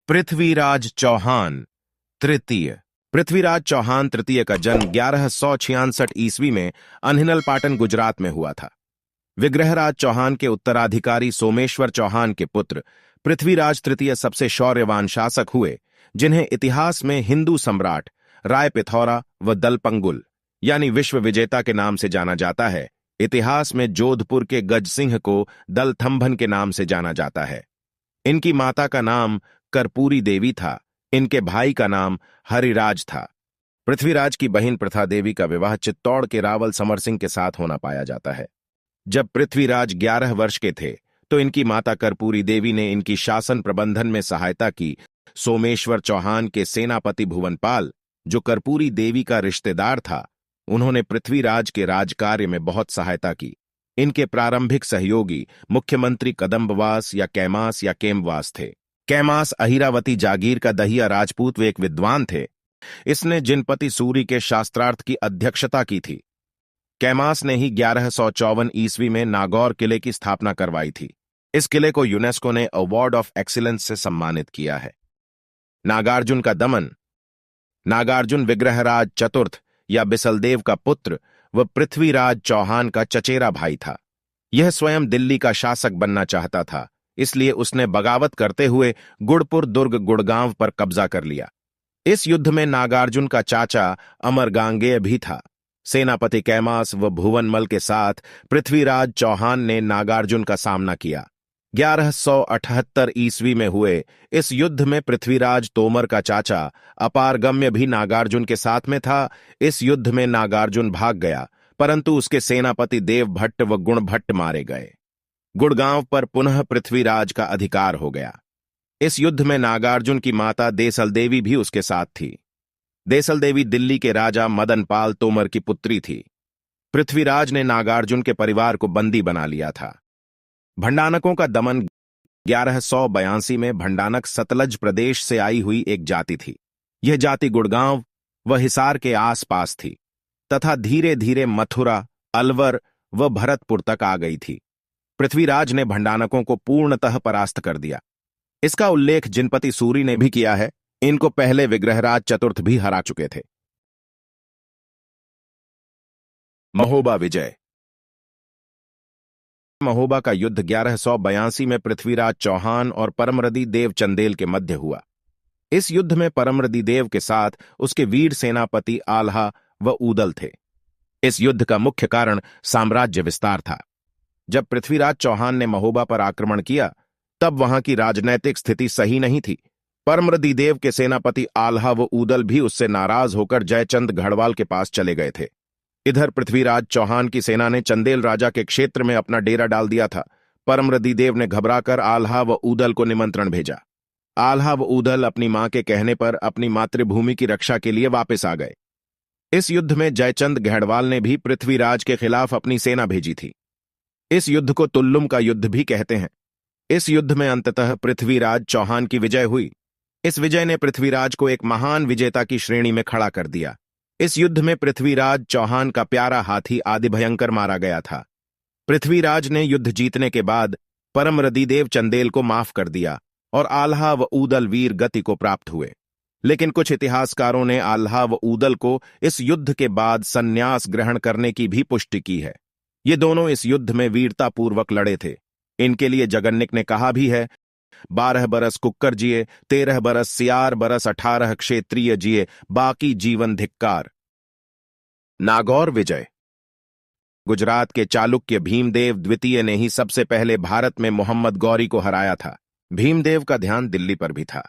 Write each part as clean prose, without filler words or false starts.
पृथ्वीराज चौहान तृतीय। पृथ्वीराज चौहान तृतीय का जन्म 1166 ईस्वी में अनहिनल पाटन गुजरात में हुआ था। विग्रहराज चौहान के उत्तराधिकारी सोमेश्वर चौहान के पुत्र पृथ्वीराज तृतीय सबसे शौर्यवान शासक हुए, जिन्हें इतिहास में हिंदू सम्राट, राय पिथौरा व दलपंगुल यानी विश्व विजेता के नाम से जाना जाता है। इतिहास में जोधपुर के गजसिंह को दलथंभन के नाम से जाना जाता है। इनकी माता का नाम कर्पूरी देवी था। इनके भाई का नाम हरिराज था। पृथ्वीराज की बहन प्रथा देवी का विवाह चित्तौड़ के रावल समर सिंह के साथ होना पाया जाता है। जब पृथ्वीराज 11 वर्ष के थे तो इनकी माता कर्पूरी देवी ने इनकी शासन प्रबंधन में सहायता की। सोमेश्वर चौहान के सेनापति भुवनपाल, जो कर्पूरी देवी का रिश्तेदार था, उन्होंने पृथ्वीराज के राजकार्य में बहुत सहायता की। इनके प्रारंभिक सहयोगी मुख्यमंत्री कदम्बवास या कैमास या केमवास थे। कैमास अहिरावती जागीर का दहिया राजपूत वे एक विद्वान थे। इसने जिनपति सूरी के शास्त्रार्थ की अध्यक्षता की थी। कैमास ने ही 1154 ईस्वी में नागौर किले की स्थापना करवाई थी। इस किले को यूनेस्को ने अवार्ड ऑफ एक्सीलेंस से सम्मानित किया है। नागार्जुन का दमन। नागार्जुन विग्रहराज चतुर्थ या बिसलदेव का पुत्र व पृथ्वीराज चौहान का चचेरा भाई था। यह स्वयं दिल्ली का शासक बनना चाहता था, इसलिए उसने बगावत करते हुए गुड़पुर दुर्ग गुड़गांव पर कब्जा कर लिया। इस युद्ध में नागार्जुन का चाचा अमरगांगेय भी था। सेनापति कैमास व भुवनमल के साथ पृथ्वीराज चौहान ने नागार्जुन का सामना किया। 1178 ईस्वी में हुए इस युद्ध में पृथ्वीराज तोमर का चाचा अपारगम्य भी नागार्जुन के साथ में था। इस युद्ध में नागार्जुन भाग गया, परंतु उसके सेनापति देवभट्ट व गुणभट्ट मारे गए। गुड़गांव पर पुनः पृथ्वीराज का अधिकार हो गया। इस युद्ध में नागार्जुन की माता देसल देवी भी उसके साथ थी। देसल देवी दिल्ली के राजा मदनपाल तोमर की पुत्री थी। पृथ्वीराज ने नागार्जुन के परिवार को बंदी बना लिया था। भंडानकों का दमन। 1182 में भंडानक सतलज प्रदेश से आई हुई एक जाति थी। यह जाति गुड़गांव व हिसार के आसपास थी तथा धीरे धीरे मथुरा, अलवर व भरतपुर तक आ गई थी। पृथ्वीराज ने भंडानकों को पूर्णतः परास्त कर दिया। इसका उल्लेख जिनपति सूरी ने भी किया है। इनको पहले विग्रहराज चतुर्थ भी हरा चुके थे। महोबा विजय। महोबा का युद्ध 1182 में पृथ्वीराज चौहान और परमरदी देव चंदेल के मध्य हुआ। इस युद्ध में परमरदी देव के साथ उसके वीर सेनापति आल्हा व ऊदल थे। इस युद्ध का मुख्य कारण साम्राज्य विस्तार था। जब पृथ्वीराज चौहान ने महोबा पर आक्रमण किया, तब वहां की राजनैतिक स्थिति सही नहीं थी। परमरदी देव के सेनापति आल्हा व ऊदल भी उससे नाराज होकर जयचंद गढ़वाल के पास चले गए थे। इधर पृथ्वीराज चौहान की सेना ने चंदेल राजा के क्षेत्र में अपना डेरा डाल दिया था। परमरदी देव ने घबराकर आल्हा व ऊदल को निमंत्रण भेजा। आल्हा व ऊदल अपनी मां के कहने पर अपनी मातृभूमि की रक्षा के लिए वापस आ गए। इस युद्ध में जयचंद गढ़वाल ने भी पृथ्वीराज के खिलाफ अपनी सेना भेजी थी। इस युद्ध को तुल्लुम का युद्ध भी कहते हैं। इस युद्ध में अंततः पृथ्वीराज चौहान की विजय हुई। इस विजय ने पृथ्वीराज को एक महान विजेता की श्रेणी में खड़ा कर दिया। इस युद्ध में पृथ्वीराज चौहान का प्यारा हाथी आदिभयंकर मारा गया था। पृथ्वीराज ने युद्ध जीतने के बाद परमरदीदेव चंदेल को माफ कर दिया और आल्हा व ऊदल वीर गति को प्राप्त हुए। लेकिन कुछ इतिहासकारों ने आल्हा व ऊदल को इस युद्ध के बाद संन्यास ग्रहण करने की भी पुष्टि की है। ये दोनों इस युद्ध में वीरतापूर्वक लड़े थे। इनके लिए जगन्निक ने कहा भी है, 12 बरस कुक्कर जिए, 13 बरस सियार बरस, 18 क्षेत्रीय जिए, बाकी जीवन धिक्कार। नागौर विजय। गुजरात के चालुक्य भीमदेव द्वितीय ने ही सबसे पहले भारत में मोहम्मद गौरी को हराया था। भीमदेव का ध्यान दिल्ली पर भी था।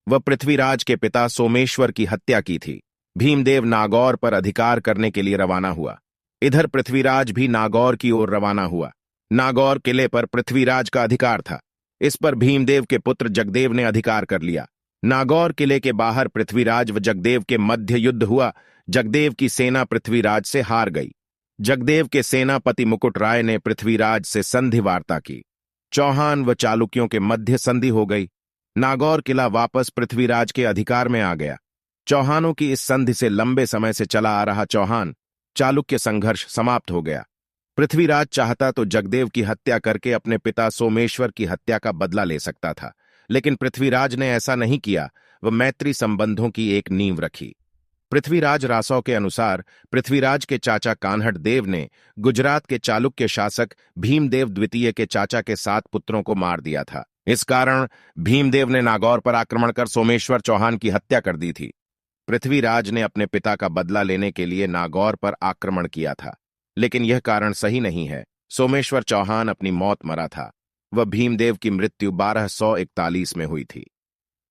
वह पृथ्वीराज के पिता सोमेश्वर की हत्या की थी। भीमदेव नागौर पर अधिकार करने के लिए रवाना हुआ। इधर पृथ्वीराज भी नागौर की ओर रवाना हुआ। नागौर किले पर पृथ्वीराज का अधिकार था। इस पर भीमदेव के पुत्र जगदेव ने अधिकार कर लिया। नागौर किले के बाहर पृथ्वीराज व जगदेव के मध्य युद्ध हुआ। जगदेव की सेना पृथ्वीराज से हार गई। जगदेव के सेनापति मुकुट राय ने पृथ्वीराज से संधि वार्ता की। चौहान व चालुक्यों के मध्य संधि हो गई। नागौर किला वापस पृथ्वीराज के अधिकार में आ गया। चौहानों की इस संधि से लंबे समय से चला आ रहा चौहान चालुक्य संघर्ष समाप्त हो गया। पृथ्वीराज चाहता तो जगदेव की हत्या करके अपने पिता सोमेश्वर की हत्या का बदला ले सकता था, लेकिन पृथ्वीराज ने ऐसा नहीं किया। वह मैत्री संबंधों की एक नींव रखी। पृथ्वीराज रासौ के अनुसार पृथ्वीराज के चाचा कान्हड़ देव ने गुजरात के चालुक्य शासक भीमदेव द्वितीय के चाचा के 7 पुत्रों को मार दिया था। इस कारण भीमदेव ने नागौर पर आक्रमण कर सोमेश्वर चौहान की हत्या कर दी थी। पृथ्वीराज ने अपने पिता का बदला लेने के लिए नागौर पर आक्रमण किया था, लेकिन यह कारण सही नहीं है। सोमेश्वर चौहान अपनी मौत मरा था। वह भीमदेव की मृत्यु 1241 में हुई थी।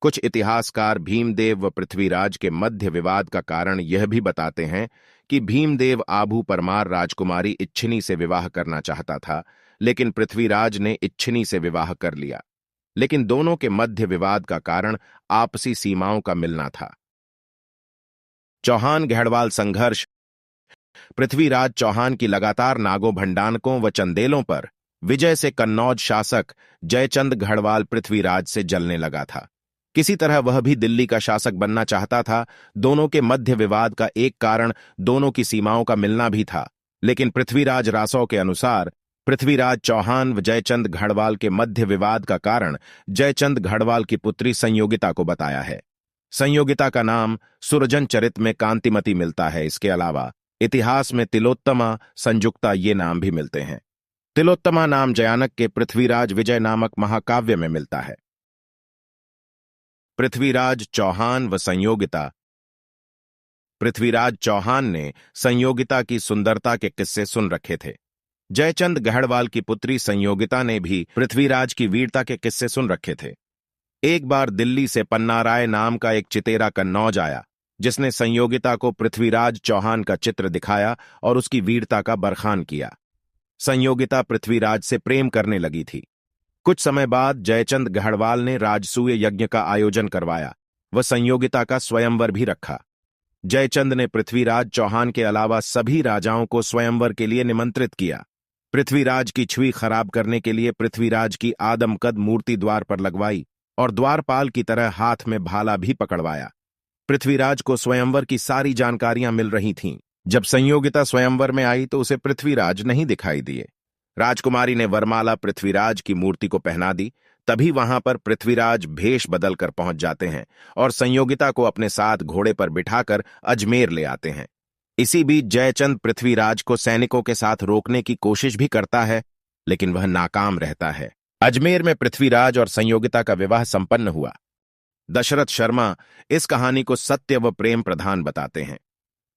कुछ इतिहासकार भीमदेव व पृथ्वीराज के मध्य विवाद का कारण यह भी बताते हैं कि भीमदेव आभू परमार राजकुमारी इच्छिनी से विवाह करना चाहता था, लेकिन पृथ्वीराज ने इच्छिनी से विवाह कर लिया। लेकिन दोनों के मध्य विवाद का कारण आपसी सीमाओं का मिलना था। चौहान गढ़वाल संघर्ष। पृथ्वीराज चौहान की लगातार नागो भंडानकों व चंदेलों पर विजय से कन्नौज शासक जयचंद गढ़वाल पृथ्वीराज से जलने लगा था। किसी तरह वह भी दिल्ली का शासक बनना चाहता था। दोनों के मध्य विवाद का एक कारण दोनों की सीमाओं का मिलना भी था, लेकिन पृथ्वीराज रासौ के अनुसार पृथ्वीराज चौहान व जयचंद गढ़वाल के मध्य विवाद का कारण जयचंद गढ़वाल की पुत्री संयोगिता को बताया है। संयोगिता का नाम सुरजन चरित में कांतिमती मिलता है। इसके अलावा इतिहास में तिलोत्तमा, संयुक्ता ये नाम भी मिलते हैं। तिलोत्तमा नाम जयानक के पृथ्वीराज विजय नामक महाकाव्य में मिलता है। पृथ्वीराज चौहान व संयोगिता। पृथ्वीराज चौहान ने संयोगिता की सुंदरता के किस्से सुन रखे थे। जयचंद गढ़वाल की पुत्री संयोगिता ने भी पृथ्वीराज की वीरता के किस्से सुन रखे थे। एक बार दिल्ली से पन्नाराय नाम का एक चितेरा कन्नौज आया, जिसने संयोगिता को पृथ्वीराज चौहान का चित्र दिखाया और उसकी वीरता का बरखान किया। संयोगिता पृथ्वीराज से प्रेम करने लगी थी। कुछ समय बाद जयचंद गढ़वाल ने राजसूय यज्ञ का आयोजन करवाया। वह संयोगिता का स्वयंवर भी रखा। जयचंद ने पृथ्वीराज चौहान के अलावा सभी राजाओं को स्वयंवर के लिए निमंत्रित किया। पृथ्वीराज की छवि खराब करने के लिए पृथ्वीराज की आदमकद मूर्ति द्वार पर लगवाई और द्वारपाल की तरह हाथ में भाला भी पकड़वाया। पृथ्वीराज को स्वयंवर की सारी जानकारियां मिल रही थीं। जब संयोगिता स्वयंवर में आई तो उसे पृथ्वीराज नहीं दिखाई दिए। राजकुमारी ने वरमाला पृथ्वीराज की मूर्ति को पहना दी। तभी वहां पर पृथ्वीराज भेष बदलकर पहुंच जाते हैं और संयोगिता को अपने साथ घोड़े पर बिठाकर अजमेर ले आते हैं। इसी बीच जयचंद पृथ्वीराज को सैनिकों के साथ रोकने की कोशिश भी करता है, लेकिन वह नाकाम रहता है। अजमेर में पृथ्वीराज और संयोगिता का विवाह संपन्न हुआ। दशरथ शर्मा इस कहानी को सत्य व प्रेम प्रधान बताते हैं।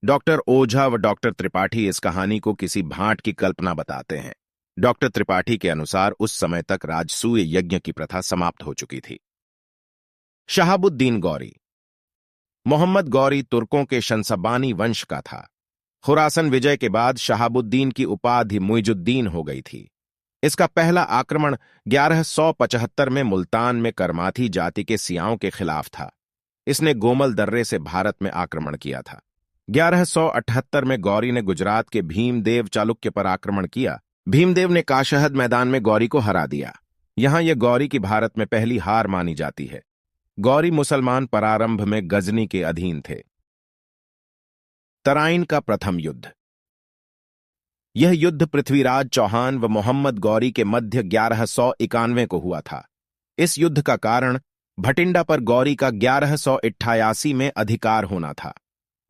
डॉक्टर ओझा व डॉक्टर त्रिपाठी इस कहानी को किसी भांट की कल्पना बताते हैं। डॉक्टर त्रिपाठी के अनुसार उस समय तक राजसूय यज्ञ की प्रथा समाप्त हो चुकी थी। शहाबुद्दीन गौरी। मोहम्मद गौरी तुर्कों के शंसबानी वंश का था। खुरासन विजय के बाद शहाबुद्दीन की उपाधि मुइजुद्दीन हो गई थी। इसका पहला आक्रमण 1175 में मुल्तान में करमाथी जाति के सियाओं के खिलाफ था। इसने गोमल दर्रे से भारत में आक्रमण किया था। 1178 में गौरी ने गुजरात के भीमदेव चालुक्य पर आक्रमण किया। भीमदेव ने काशहद मैदान में गौरी को हरा दिया। यहां यह गौरी की भारत में पहली हार मानी जाती है। गौरी मुसलमान प्रारंभ में गजनी के अधीन थे। तराइन का प्रथम युद्ध। यह युद्ध पृथ्वीराज चौहान व मोहम्मद गौरी के मध्य 1191 को हुआ था। इस युद्ध का कारण भटिंडा पर गौरी का 1188 में अधिकार होना था।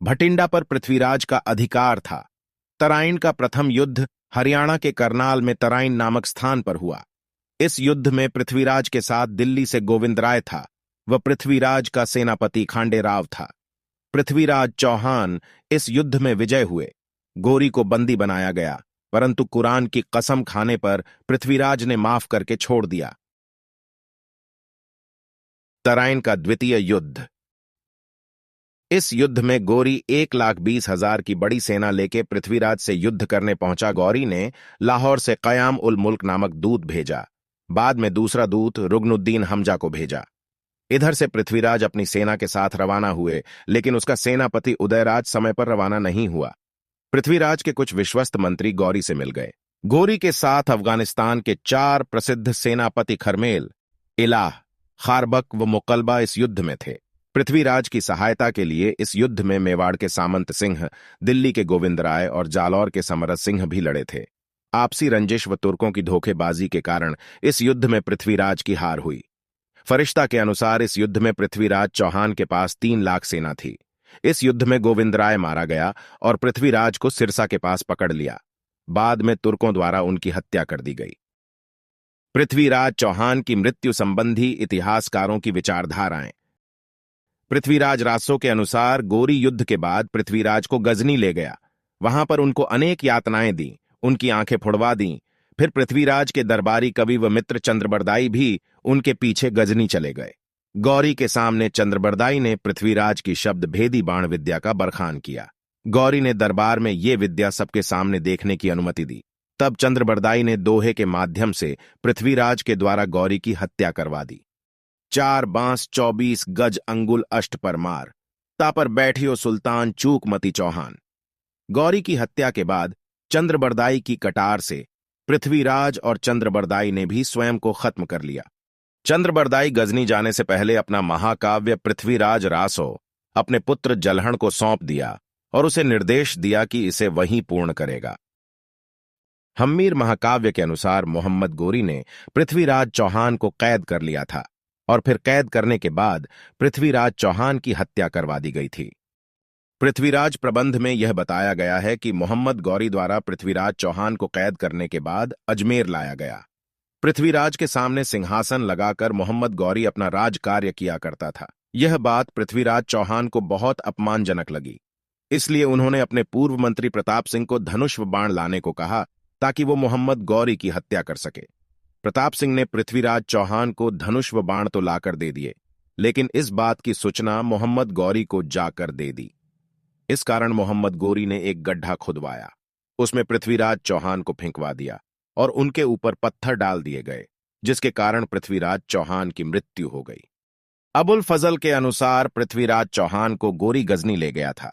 भटिंडा पर पृथ्वीराज का अधिकार था। तराइन का प्रथम युद्ध हरियाणा के करनाल में तराइन नामक स्थान पर हुआ। इस युद्ध में पृथ्वीराज के साथ दिल्ली से गोविंदराय था। वह पृथ्वीराज का सेनापति खांडेराव था। पृथ्वीराज चौहान इस युद्ध में विजय हुए। गौरी को बंदी बनाया गया, परंतु कुरान की कसम खाने पर पृथ्वीराज ने माफ करके छोड़ दिया। तराइन का द्वितीय युद्ध। इस युद्ध में गौरी 1,20,000 की बड़ी सेना लेके पृथ्वीराज से युद्ध करने पहुंचा। गौरी ने लाहौर से कयाम उल मुल्क नामक दूत भेजा। बाद में दूसरा दूत रुग्नुद्दीन हमजा को भेजा। इधर से पृथ्वीराज अपनी सेना के साथ रवाना हुए, लेकिन उसका सेनापति उदयराज समय पर रवाना नहीं हुआ। पृथ्वीराज के कुछ विश्वस्त मंत्री गौरी से मिल गए। गौरी के साथ अफगानिस्तान के 4 प्रसिद्ध सेनापति खरमेल, इलाह, खारबक व मुकलबा इस युद्ध में थे। पृथ्वीराज की सहायता के लिए इस युद्ध में मेवाड़ के सामंत सिंह, दिल्ली के गोविंदराय और जालौर के समरत सिंह भी लड़े थे। आपसी रंजिश व तुर्कों की धोखेबाजी के कारण इस युद्ध में पृथ्वीराज की हार हुई। फरिश्ता के अनुसार इस युद्ध में पृथ्वीराज चौहान के पास 3 लाख सेना थी। इस युद्ध में गोविंदराय मारा गया और पृथ्वीराज को सिरसा के पास पकड़ लिया। बाद में तुर्कों द्वारा उनकी हत्या कर दी गई। पृथ्वीराज चौहान की मृत्यु संबंधी इतिहासकारों की विचारधाराएं। पृथ्वीराज रासो के अनुसार गोरी युद्ध के बाद पृथ्वीराज को गजनी ले गया। वहां पर उनको अनेक यातनाएं दी, उनकी आंखें फुड़वा दी। फिर पृथ्वीराज के दरबारी कवि व मित्र चंद्रबरदाई भी उनके पीछे गजनी चले गए। गौरी के सामने चंद्रबरदाई ने पृथ्वीराज की शब्द भेदी बाण विद्या का बरखान किया। गौरी ने दरबार में ये विद्या सबके सामने देखने की अनुमति दी। तब चंद्रबरदाई ने दोहे के माध्यम से पृथ्वीराज के द्वारा गौरी की हत्या करवा दी। 4 बांस 24 गज अंगुल अष्ट पर मार, तापर बैठियो सुल्तान चूक मती चौहान। गौरी की हत्या के बाद चंद्रबरदाई की कटार से पृथ्वीराज और चंद्रबरदाई ने भी स्वयं को खत्म कर लिया। चंद्रबरदाई गजनी जाने से पहले अपना महाकाव्य पृथ्वीराज रासो अपने पुत्र जलहण को सौंप दिया और उसे निर्देश दिया कि इसे वहीं पूर्ण करेगा। हम्मीर महाकाव्य के अनुसार मोहम्मद गोरी ने पृथ्वीराज चौहान को कैद कर लिया था और फिर कैद करने के बाद पृथ्वीराज चौहान की हत्या करवा दी गई थी। पृथ्वीराज प्रबंध में यह बताया गया है कि मोहम्मद गौरी द्वारा पृथ्वीराज चौहान को कैद करने के बाद अजमेर लाया गया। पृथ्वीराज के सामने सिंहासन लगाकर मोहम्मद गौरी अपना राज कार्य किया करता था। यह बात पृथ्वीराज चौहान को बहुत अपमानजनक लगी, इसलिए उन्होंने अपने पूर्व मंत्री प्रताप सिंह को धनुष बाण लाने को कहा ताकि वो मोहम्मद गौरी की हत्या कर सके। प्रताप सिंह ने पृथ्वीराज चौहान को धनुष बाण तो लाकर दे दिए, लेकिन इस बात की सूचना मोहम्मद गौरी को जाकर दे दी। इस कारण मोहम्मद गौरी ने एक गड्ढा खुदवाया, उसमें पृथ्वीराज चौहान को फेंकवा दिया और उनके ऊपर पत्थर डाल दिए गए, जिसके कारण पृथ्वीराज चौहान की मृत्यु हो गई। अबुल फजल के अनुसार पृथ्वीराज चौहान को गोरी गजनी ले गया था,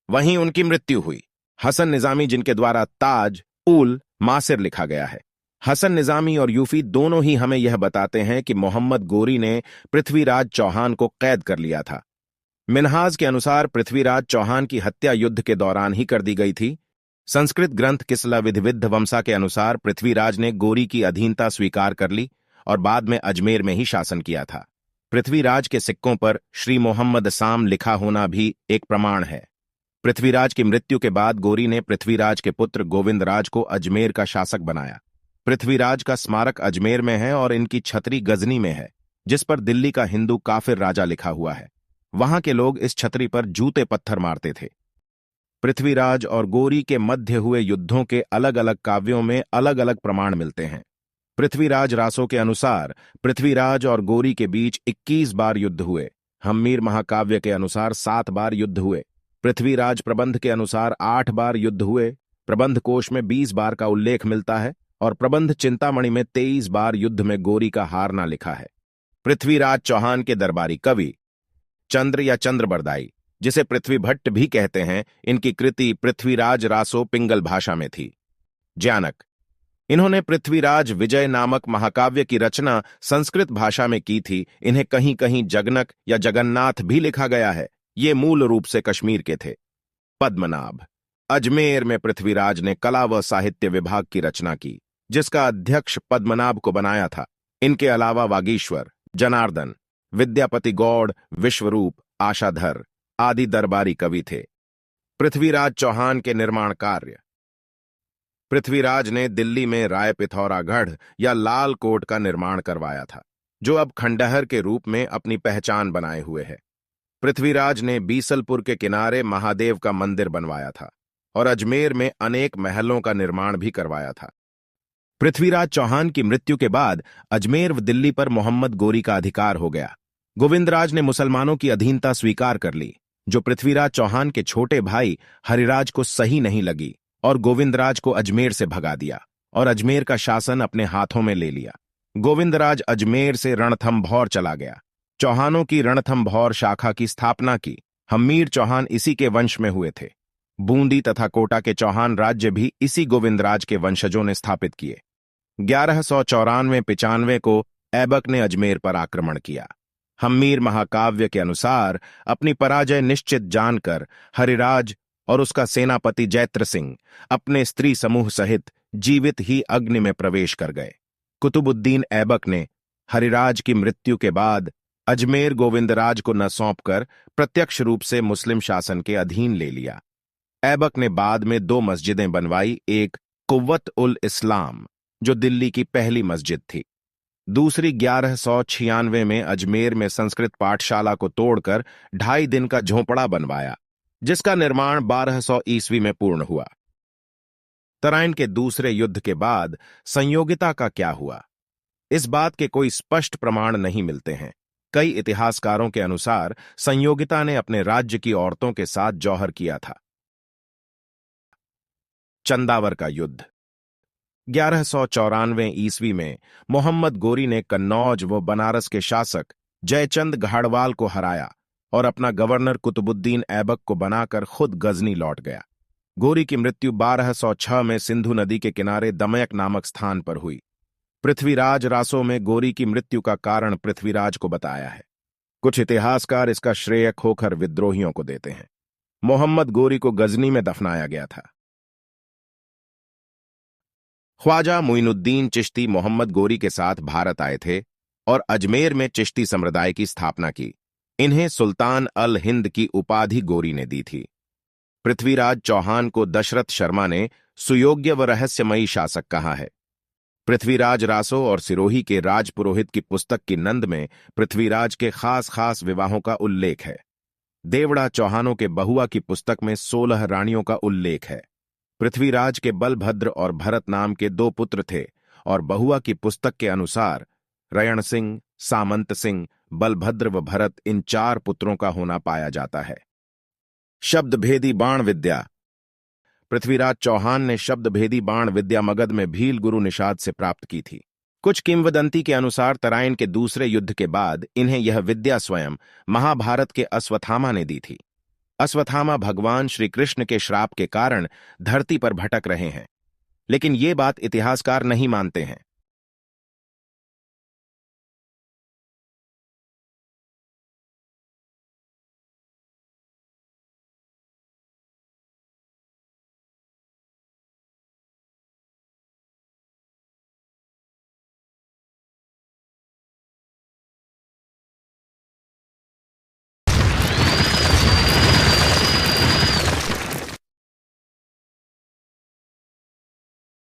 वहीं उनकी मृत्यु हुई। हसन निजामी, जिनके द्वारा ताज उल मासिर लिखा गया है, हसन निजामी और यूफी दोनों ही हमें यह बताते हैं कि मोहम्मद गौरी ने पृथ्वीराज चौहान को कैद कर लिया था। मिन्हाज के अनुसार पृथ्वीराज चौहान की हत्या युद्ध के दौरान ही कर दी गई थी। संस्कृत ग्रंथ किसला विधिविद्ध वंसा के अनुसार पृथ्वीराज ने गोरी की अधीनता स्वीकार कर ली और बाद में अजमेर में ही शासन किया था। पृथ्वीराज के सिक्कों पर श्री मोहम्मद साम लिखा होना भी एक प्रमाण है। पृथ्वीराज की मृत्यु के बाद गोरी ने पृथ्वीराज के पुत्र गोविंदराज को अजमेर का शासक बनाया। पृथ्वीराज का स्मारक अजमेर में है और इनकी छतरी गजनी में है, जिस पर दिल्ली का हिंदू काफिर राजा लिखा हुआ है। वहां के लोग इस छतरी पर जूते पत्थर मारते थे। पृथ्वीराज और गोरी के मध्य हुए युद्धों के अलग अलग काव्यों में अलग अलग प्रमाण मिलते हैं। पृथ्वीराज रासो के अनुसार पृथ्वीराज और गोरी के बीच 21 बार युद्ध हुए। हम्मीर महाकाव्य के अनुसार 7 बार युद्ध हुए। पृथ्वीराज प्रबंध के अनुसार 8 बार युद्ध हुए। प्रबंध कोश में 20 बार का उल्लेख मिलता है और प्रबंध चिंतामणि में 23 बार युद्ध में गोरी का हारना लिखा है। पृथ्वीराज चौहान के दरबारी कवि चंद्र या चंद्रबरदाई, जिसे पृथ्वी भट्ट भी कहते हैं, इनकी कृति पृथ्वीराज रासो पिंगल भाषा में थी। ज्ञानक, इन्होंने पृथ्वीराज विजय नामक महाकाव्य की रचना संस्कृत भाषा में की थी। इन्हें कहीं कहीं जगनक या जगन्नाथ भी लिखा गया है। ये मूल रूप से कश्मीर के थे। पद्मनाभ, अजमेर में पृथ्वीराज ने कला व साहित्य विभाग की रचना की, जिसका अध्यक्ष पद्मनाभ को बनाया था। इनके अलावा वागीश्वर, जनार्दन, विद्यापति गौड़, विश्वरूप, आशाधर आदि दरबारी कवि थे। पृथ्वीराज चौहान के निर्माण कार्य। पृथ्वीराज ने दिल्ली में राय पिथौरागढ़ या लाल कोट का निर्माण करवाया था, जो अब खंडहर के रूप में अपनी पहचान बनाए हुए है। पृथ्वीराज ने बीसलपुर के किनारे महादेव का मंदिर बनवाया था और अजमेर में अनेक महलों का निर्माण भी करवाया था। पृथ्वीराज चौहान की मृत्यु के बाद अजमेर व दिल्ली पर मोहम्मद गौरी का अधिकार हो गया। गोविंदराज ने मुसलमानों की अधीनता स्वीकार कर ली, जो पृथ्वीराज चौहान के छोटे भाई हरिराज को सही नहीं लगी और गोविंदराज को अजमेर से भगा दिया और अजमेर का शासन अपने हाथों में ले लिया। गोविंदराज अजमेर से रणथंभौर चला गया। चौहानों की रणथंभौर शाखा की स्थापना की। हम्मीर चौहान इसी के वंश में हुए थे। बूंदी तथा कोटा के चौहान राज्य भी इसी गोविंदराज के वंशजों ने स्थापित किए। 1194-95 को ऐबक ने अजमेर पर आक्रमण किया। हम्मीर महाकाव्य के अनुसार अपनी पराजय निश्चित जानकर हरिराज और उसका सेनापति जैत्र सिंह अपने स्त्री समूह सहित जीवित ही अग्नि में प्रवेश कर गए। कुतुबुद्दीन ऐबक ने हरिराज की मृत्यु के बाद अजमेर गोविंदराज को न सौंपकर प्रत्यक्ष रूप से मुस्लिम शासन के अधीन ले लिया। ऐबक ने बाद में 2 मस्जिदें बनवाई, एक कुव्वत उल इस्लाम जो दिल्ली की पहली मस्जिद थी, दूसरी 1196 में अजमेर में संस्कृत पाठशाला को तोड़कर 2.5 दिन का झोंपड़ा बनवाया, जिसका निर्माण 1200 ईस्वी में पूर्ण हुआ। तराइन के दूसरे युद्ध के बाद संयोगिता का क्या हुआ, इस बात के कोई स्पष्ट प्रमाण नहीं मिलते हैं। कई इतिहासकारों के अनुसार संयोगिता ने अपने राज्य की औरतों के साथ जौहर किया था। चंदावर का युद्ध 1194 ईस्वी में मोहम्मद गोरी ने कन्नौज व बनारस के शासक जयचंद घाड़वाल को हराया और अपना गवर्नर कुतुबुद्दीन ऐबक को बनाकर खुद गजनी लौट गया। गोरी की मृत्यु 1206 में सिंधु नदी के किनारे दमयक नामक स्थान पर हुई। पृथ्वीराज रासो में गोरी की मृत्यु का कारण पृथ्वीराज को बताया है। कुछ इतिहासकार इसका श्रेय खोखर विद्रोहियों को देते हैं। मोहम्मद गोरी को गजनी में दफनाया गया था। ख्वाजा मुइनुद्दीन चिश्ती मोहम्मद गोरी के साथ भारत आए थे और अजमेर में चिश्ती संप्रदाय की स्थापना की। इन्हें सुल्तान अल हिंद की उपाधि गोरी ने दी थी। पृथ्वीराज चौहान को दशरथ शर्मा ने सुयोग्य व रहस्यमयी शासक कहा है। पृथ्वीराज रासो और सिरोही के राजपुरोहित की पुस्तक की नंद में पृथ्वीराज के खास विवाहों का उल्लेख है। देवड़ा चौहानों के बहुआ की पुस्तक में 16 रानियों का उल्लेख है। पृथ्वीराज के बलभद्र और भरत नाम के 2 पुत्र थे और बहुआ की पुस्तक के अनुसार रयण सिंह, सामंत सिंह, बलभद्र व भरत इन 4 पुत्रों का होना पाया जाता है। शब्दभेदी बाण विद्या पृथ्वीराज चौहान ने शब्दभेदी बाण विद्या मगध में भील गुरु निषाद से प्राप्त की थी। कुछ किंवदंती के अनुसार तराइन के दूसरे युद्ध के बाद इन्हें यह विद्या स्वयं महाभारत के अश्वत्थामा ने दी थी। अश्वत्थामा भगवान श्री कृष्ण के श्राप के कारण धरती पर भटक रहे हैं, लेकिन ये बात इतिहासकार नहीं मानते हैं।